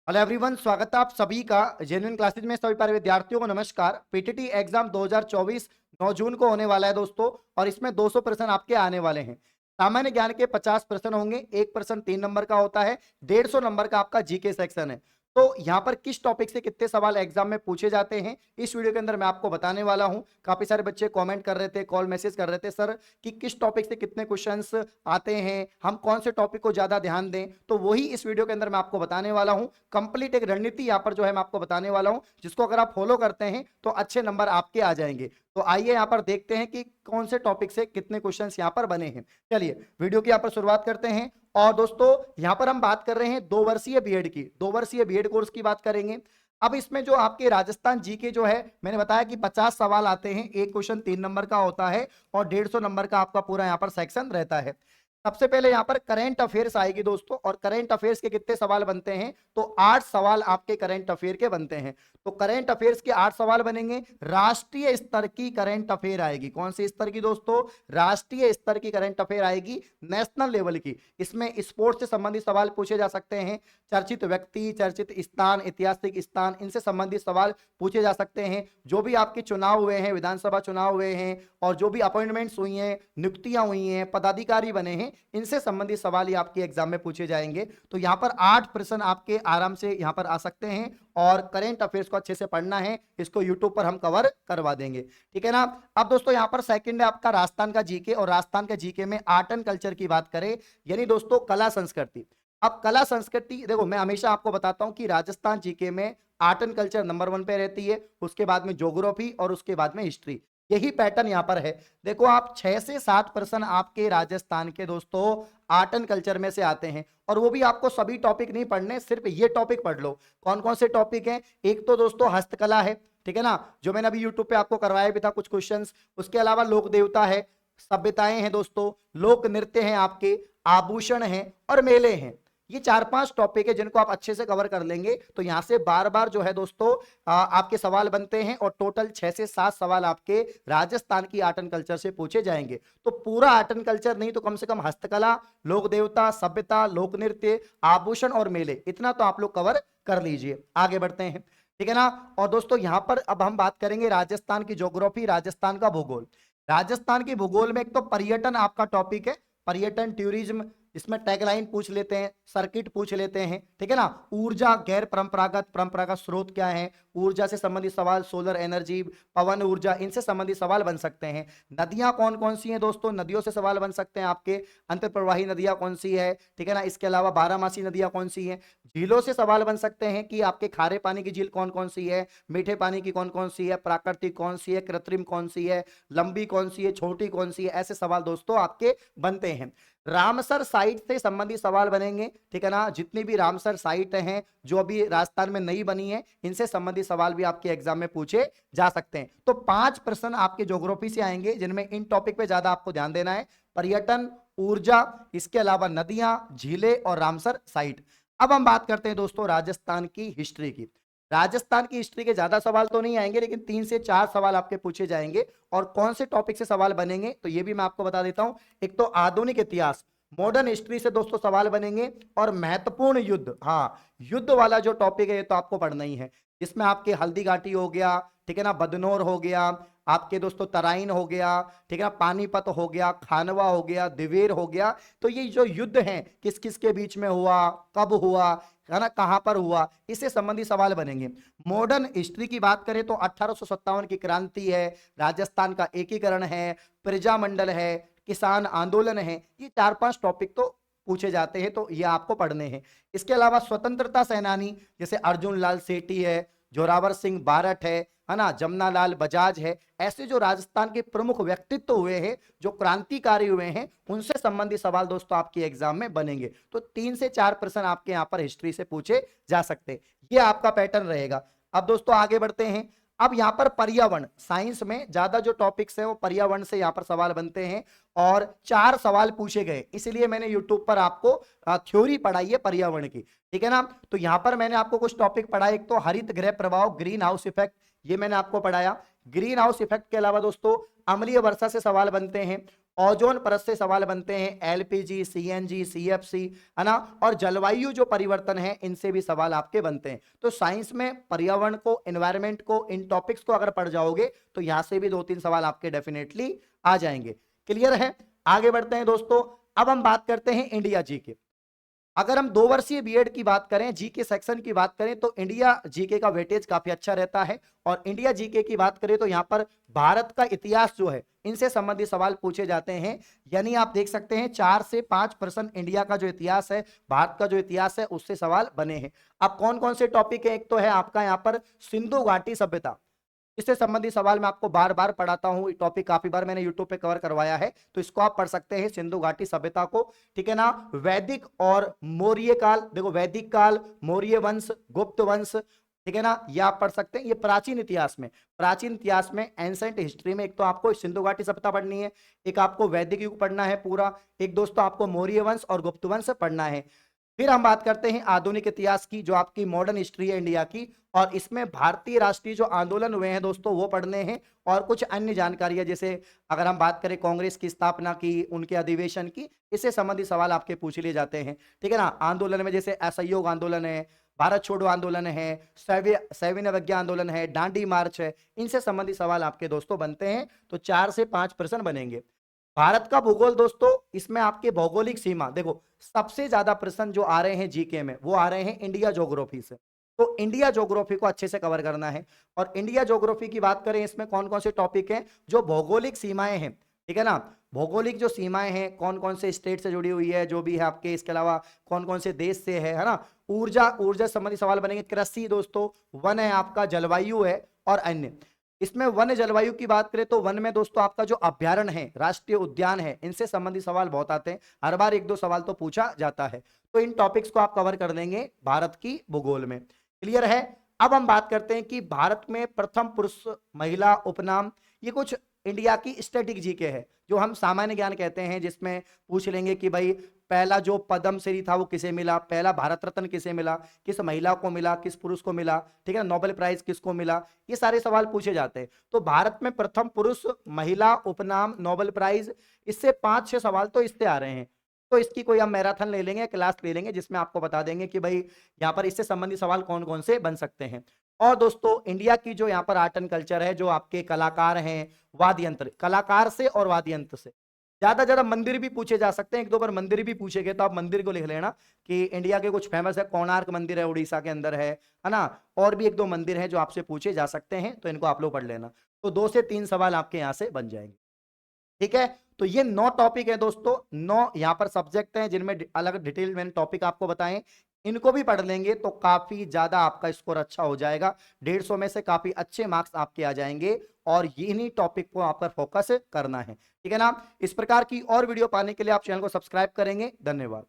Hello everyone, स्वागत है आप सभी का जेन्युइन क्लासेज में। सभी प्यारे विद्यार्थियों को नमस्कार। पीटीटी एग्जाम 2024 9 जून को होने वाला है दोस्तों, और इसमें 200 प्रश्न आपके आने वाले हैं। सामान्य ज्ञान के 50 प्रश्न होंगे, एक प्रश्न 3 नंबर का होता है, 150 नंबर का आपका जीके सेक्शन है। तो यहाँ पर किस टॉपिक से कितने सवाल एग्जाम में पूछे जाते हैं, इस वीडियो के अंदर मैं आपको बताने वाला हूँ। काफी सारे बच्चे कॉमेंट कर रहे थे, कॉल मैसेज कर रहे थे, सर कि किस टॉपिक से कितने क्वेश्चंस आते हैं, हम कौन से टॉपिक को ज्यादा ध्यान दें। तो वही इस वीडियो के अंदर मैं आपको बताने वाला हूं। कंप्लीट एक रणनीति यहाँ पर जो है मैं आपको बताने वाला हूं, जिसको अगर आप फॉलो करते हैं तो अच्छे नंबर आपके आ जाएंगे। तो आइए यहाँ पर देखते हैं कि कौन से टॉपिक से कितने क्वेश्चंस यहाँ पर बने हैं। चलिए वीडियो की यहाँ पर शुरुआत करते हैं। और दोस्तों यहाँ पर हम बात कर रहे हैं 2 वर्षीय बीएड की, 2 वर्षीय बीएड कोर्स की बात करेंगे। अब इसमें जो आपके राजस्थान जीके जो है, मैंने बताया कि 50 सवाल आते हैं, एक क्वेश्चन 3 नंबर का होता है और 150 नंबर का आपका पूरा यहाँ पर सेक्शन रहता है। सबसे पहले यहां पर करंट अफेयर्स आएगी दोस्तों, और करंट अफेयर्स के कितने सवाल बनते हैं, तो 8 सवाल आपके करंट अफेयर के बनते हैं। तो करंट अफेयर्स के 8 सवाल बनेंगे। राष्ट्रीय स्तर की करंट अफेयर आएगी, कौन सी स्तर की दोस्तों, राष्ट्रीय स्तर की करंट अफेयर आएगी, नेशनल लेवल की। इसमें स्पोर्ट्स से संबंधित सवाल पूछे जा सकते हैं, चर्चित व्यक्ति, चर्चित स्थान, ऐतिहासिक स्थान, इनसे संबंधित सवाल पूछे जा सकते हैं। जो भी आपके चुनाव हुए हैं, विधानसभा चुनाव हुए हैं, और जो भी अपॉइंटमेंट्स हुई हैं, नियुक्तियां हुई हैं, पदाधिकारी बने हैं, इनसे संबंधित सवाल ही आपके एग्जाम में पूछे जाएंगे। तो यहां पर 8 प्रश्न आपके आराम से यहां पर आ सकते हैं, और करंट अफेयर्स को अच्छे से पढ़ना है, इसको यूट्यूब पर हम कवर करवा देंगे, ठीक है ना। अब दोस्तों यहां पर सेकंड है आपका राजस्थान का जीके, और राजस्थान के जीके में आर्ट एंड कल्चर की बात करें, यानी दोस्तों कला संस्कृति। अब कला संस्कृति देखो, मैं हमेशा आपको बताता हूं कि राजस्थान जीके में आर्ट एंड कल्चर नंबर 1 पे रहती है, उसके बाद में ज्योग्राफी, और उसके बाद में हिस्ट्री। यही पैटर्न यहां पर है। देखो आप 6 से 7 प्रश्न आपके राजस्थान के दोस्तों आर्ट एंड कल्चर में से आते हैं, और वो भी आपको सभी टॉपिक नहीं पढ़ने, सिर्फ ये टॉपिक पढ़ लो। कौन कौन से टॉपिक हैं, एक तो दोस्तों हस्तकला है, ठीक है ना, जो मैंने अभी यूट्यूब पे आपको करवाया भी था कुछ क्वेश्चंस। उसके अलावा लोक देवता है, सभ्यताएं हैं दोस्तों, लोक नृत्य हैं आपके, आभूषण हैं, और मेले हैं। ये 4-5 टॉपिक है जिनको आप अच्छे से कवर कर लेंगे तो यहां से बार बार जो है दोस्तों आपके सवाल बनते हैं, और टोटल 6 से 7 सवाल आपके राजस्थान की आर्ट एंड कल्चर से पूछे जाएंगे। तो पूरा आर्ट एंड कल्चर नहीं तो कम से कम हस्तकला, लोक देवता, सभ्यता, लोक नृत्य, आभूषण और मेले, इतना तो आप लोग कवर कर लीजिए। आगे बढ़ते हैं, ठीक है ना। और दोस्तों यहां पर अब हम बात करेंगे राजस्थान की ज्योग्राफी, राजस्थान का भूगोल। राजस्थान की भूगोल में एक तो पर्यटन आपका टॉपिक है, पर्यटन टूरिज्म, इसमें टैगलाइन पूछ लेते हैं, सर्किट पूछ लेते हैं, ठीक है ना। ऊर्जा, गैर परंपरागत, परंपरागत स्रोत क्या है, ऊर्जा से संबंधित सवाल, सोलर एनर्जी, पवन ऊर्जा, इनसे संबंधित सवाल बन सकते हैं। नदियां कौन कौन सी हैं दोस्तों, नदियों से सवाल बन सकते हैं आपके, अंतर्प्रवाही नदियां कौन सी है, ठीक है ना। इसके अलावा बारहमासी नदियां कौन सी हैं। झीलों से सवाल बन सकते हैं कि आपके खारे पानी की झील कौन कौन सी है, मीठे पानी की कौन कौन सी है, प्राकृतिक कौन सी है, कृत्रिम कौन सी है, लंबी कौन सी है, छोटी कौन सी है, ऐसे सवाल दोस्तों आपके बनते हैं। रामसर साइट से संबंधित सवाल बनेंगे, ठीक है ना। जितनी भी रामसर साइट हैं जो अभी राजस्थान में नई बनी है, इनसे संबंधित सवाल भी आपके एग्जाम में पूछे जा सकते हैं। तो 5 प्रश्न आपके ज्योग्राफी से आएंगे, जिनमें इन टॉपिक पे ज्यादा आपको ध्यान देना है, पर्यटन, ऊर्जा, इसके अलावा नदियां, झीलें और रामसर साइट। अब हम बात करते हैं दोस्तों राजस्थान की हिस्ट्री की। राजस्थान की हिस्ट्री के ज्यादा सवाल तो नहीं आएंगे, लेकिन 3 से 4 सवाल आपके पूछे जाएंगे। और कौन से टॉपिक से सवाल बनेंगे तो ये भी मैं आपको बता देता हूं। एक तो आधुनिक इतिहास, मॉडर्न हिस्ट्री से दोस्तों सवाल बनेंगे, और महत्वपूर्ण युद्ध, हाँ युद्ध वाला जो टॉपिक है ये तो आपको पढ़ना ही है। इसमें आपके हल्दी घाटी हो गया, ठीक है ना, बदनौर हो गया, आपके दोस्तों तराइन हो गया, ठीक है ना, पानीपत हो गया, खानवा हो गया, दिवेर हो गया। तो ये जो युद्ध हैं किस किस के बीच में हुआ, कब हुआ, है ना, कहां पर हुआ, इससे संबंधित सवाल बनेंगे। मॉडर्न हिस्ट्री की बात करें तो 1857 की क्रांति है, राजस्थान का एकीकरण है, प्रजामंडल है, किसान आंदोलन है, ये 4-5 टॉपिक तो पूछे जाते हैं, तो ये आपको पढ़ने हैं। इसके अलावा स्वतंत्रता सेनानी जैसे अर्जुन लाल सेठी है, जोरावर सिंह बारट है ना, जमनालाल बजाज है, ऐसे जो राजस्थान के प्रमुख व्यक्तित्व हुए हैं, जो क्रांतिकारी हुए हैं, उनसे संबंधित सवाल दोस्तों आपके एग्जाम में बनेंगे। तो 3 से 4 प्रश्न आपके यहाँ पर हिस्ट्री से पूछे जा सकते हैं, ये आपका पैटर्न रहेगा। अब दोस्तों आगे बढ़ते हैं। अब यहाँ पर पर्यावरण, साइंस में ज्यादा जो टॉपिक्स है वो पर्यावरण से यहाँ पर सवाल बनते हैं, और 4 सवाल पूछे गए, इसलिए मैंने यूट्यूब पर आपको थ्योरी पढ़ाई है पर्यावरण की, ठीक है ना। तो यहाँ पर मैंने आपको कुछ टॉपिक पढ़ाए, एक तो हरित गृह प्रभाव, ग्रीन हाउस इफेक्ट, ये मैंने आपको पढ़ाया। ग्रीन हाउस इफेक्ट के अलावा दोस्तों अम्लीय वर्षा से सवाल बनते हैं, ओजोन परत से सवाल बनते हैं, एलपीजी, सीएनजी, सीएफसी, है ना, और जलवायु जो परिवर्तन है इनसे भी सवाल आपके बनते हैं। तो साइंस में पर्यावरण को, एनवायरमेंट को, इन टॉपिक्स को अगर पढ़ जाओगे तो यहां से भी 2-3 सवाल आपके डेफिनेटली आ जाएंगे। क्लियर है? आगे बढ़ते हैं दोस्तों। अब हम बात करते हैं इंडिया जी के। अगर हम 2 वर्षीय बीएड की बात करें, जीके सेक्शन की बात करें, तो इंडिया जीके का वेटेज काफी अच्छा रहता है। और इंडिया जीके की बात करें तो यहां पर भारत का इतिहास जो है इनसे संबंधित सवाल पूछे जाते हैं। यानी आप देख सकते हैं 4 से 5% इंडिया का जो इतिहास है, भारत का जो इतिहास है, उससे सवाल बने हैं। अब कौन कौन से टॉपिक है? एक तो है आपका यहां पर सिंधु घाटी सभ्यता, इससे संबंधित सवाल मैं आपको बार बार पढ़ाता हूं। टॉपिक काफी बार मैंने यूट्यूब पे कवर करवाया है, तो इसको आप पढ़ सकते हैं, सिंधु घाटी सभ्यता को। ठीक है ना? वैदिक और मौर्य काल, देखो वैदिक काल, मौर्य वंश, गुप्त वंश, ठीक है ना, ये आप पढ़ सकते हैं। ये प्राचीन इतिहास में, प्राचीन इतिहास में एंसेंट हिस्ट्री में एक तो आपको सिंधु घाटी सभ्यता पढ़नी है, एक आपको वैदिक युग पढ़ना है पूरा, एक दोस्तों आपको मौर्य वंश और गुप्त वंश पढ़ना है। फिर हम बात करते हैं आधुनिक इतिहास की, जो आपकी मॉडर्न हिस्ट्री है इंडिया की, और इसमें भारतीय राष्ट्रीय जो आंदोलन हुए हैं दोस्तों वो पढ़ने हैं, और कुछ अन्य जानकारियां, जैसे अगर हम बात करें कांग्रेस की स्थापना की, उनके अधिवेशन की, इससे संबंधित सवाल आपके पूछ लिए जाते हैं। ठीक है ना? आंदोलन में जैसे असहयोग आंदोलन है, भारत छोड़ो आंदोलन है, सविनय अवज्ञा आंदोलन है, दांडी मार्च है, इनसे संबंधित सवाल आपके दोस्तों बनते हैं। तो 4 से 5% बनेंगे। भारत का भूगोल दोस्तों, इसमें आपके भौगोलिक सीमा देखो, सबसे ज्यादा प्रश्न जो आ रहे हैं जीके में वो आ रहे हैं इंडिया ज्योग्राफी से। तो इंडिया ज्योग्राफी को अच्छे से कवर करना है। और इंडिया ज्योग्राफी की बात करें, इसमें कौन कौन से टॉपिक हैं? जो भौगोलिक सीमाएं हैं, ठीक है ना, भौगोलिक जो सीमाएं हैं, कौन कौन से स्टेट से जुड़ी हुई है, जो भी है आपके, इसके अलावा कौन कौन से देश से है ना। ऊर्जा, ऊर्जा संबंधी सवाल बनेंगे। कृषि दोस्तों, वन है आपका, जलवायु है, और अन्य। इसमें वन जलवायु की बात करें तो वन में दोस्तों आपका जो अभ्यारण्य है, राष्ट्रीय उद्यान है, इनसे संबंधित सवाल बहुत आते हैं। हर बार 1-2 सवाल तो पूछा जाता है। तो इन टॉपिक्स को आप कवर कर देंगे भारत की भूगोल में। क्लियर है? अब हम बात करते हैं कि भारत में प्रथम पुरुष महिला उपनाम, ये कुछ इंडिया की स्टैटिक जीके है, जो हम सामान्य ज्ञान कहते हैं, जिसमें पूछ लेंगे कि भाई पहला जो पद्मश्री था वो किसे मिला, पहला भारत रत्न किसे मिला, किस महिला को मिला, किस पुरुष को मिला, ठीक है, नोबेल प्राइज किसको मिला, ये सारे सवाल पूछे जाते हैं। तो भारत में प्रथम पुरुष महिला उपनाम नोबेल प्राइज, इससे 5-6 सवाल तो इससे आ रहे हैं। तो इसकी कोई हम मैराथन ले लेंगे, क्लास ले लेंगे, जिसमें आपको बता देंगे कि भाई यहाँ पर इससे संबंधित सवाल कौन कौन से बन सकते हैं। और दोस्तों इंडिया की जो यहाँ पर आर्ट एंड कल्चर है, जो आपके कलाकार हैं, वाद्य यंत्र, कलाकार से और वाद्य यंत्र से ज्यादा मंदिर भी पूछे जा सकते हैं। 1-2 बार मंदिर भी पूछे गए, तो आप मंदिर को लिख लेना कि इंडिया के कुछ फेमस है, कोणार्क मंदिर है, उड़ीसा के अंदर है ना, और भी 1-2 मंदिर हैं जो आपसे पूछे जा सकते हैं, तो इनको आप लोग पढ़ लेना। तो 2 से 3 सवाल आपके यहां से बन जाएंगे। ठीक है? तो ये 9 टॉपिक है दोस्तों, 9 यहां पर सब्जेक्ट हैं, जिनमें अलग डिटेल मैंने टॉपिक आपको बताएं। इनको भी पढ़ लेंगे तो काफी ज्यादा आपका स्कोर अच्छा हो जाएगा। 150 में से काफी अच्छे मार्क्स आपके आ जाएंगे, और इन्हीं टॉपिक को आप पर फोकस करना है। ठीक है ना? इस प्रकार की और वीडियो पाने के लिए आप चैनल को सब्सक्राइब करेंगे। धन्यवाद।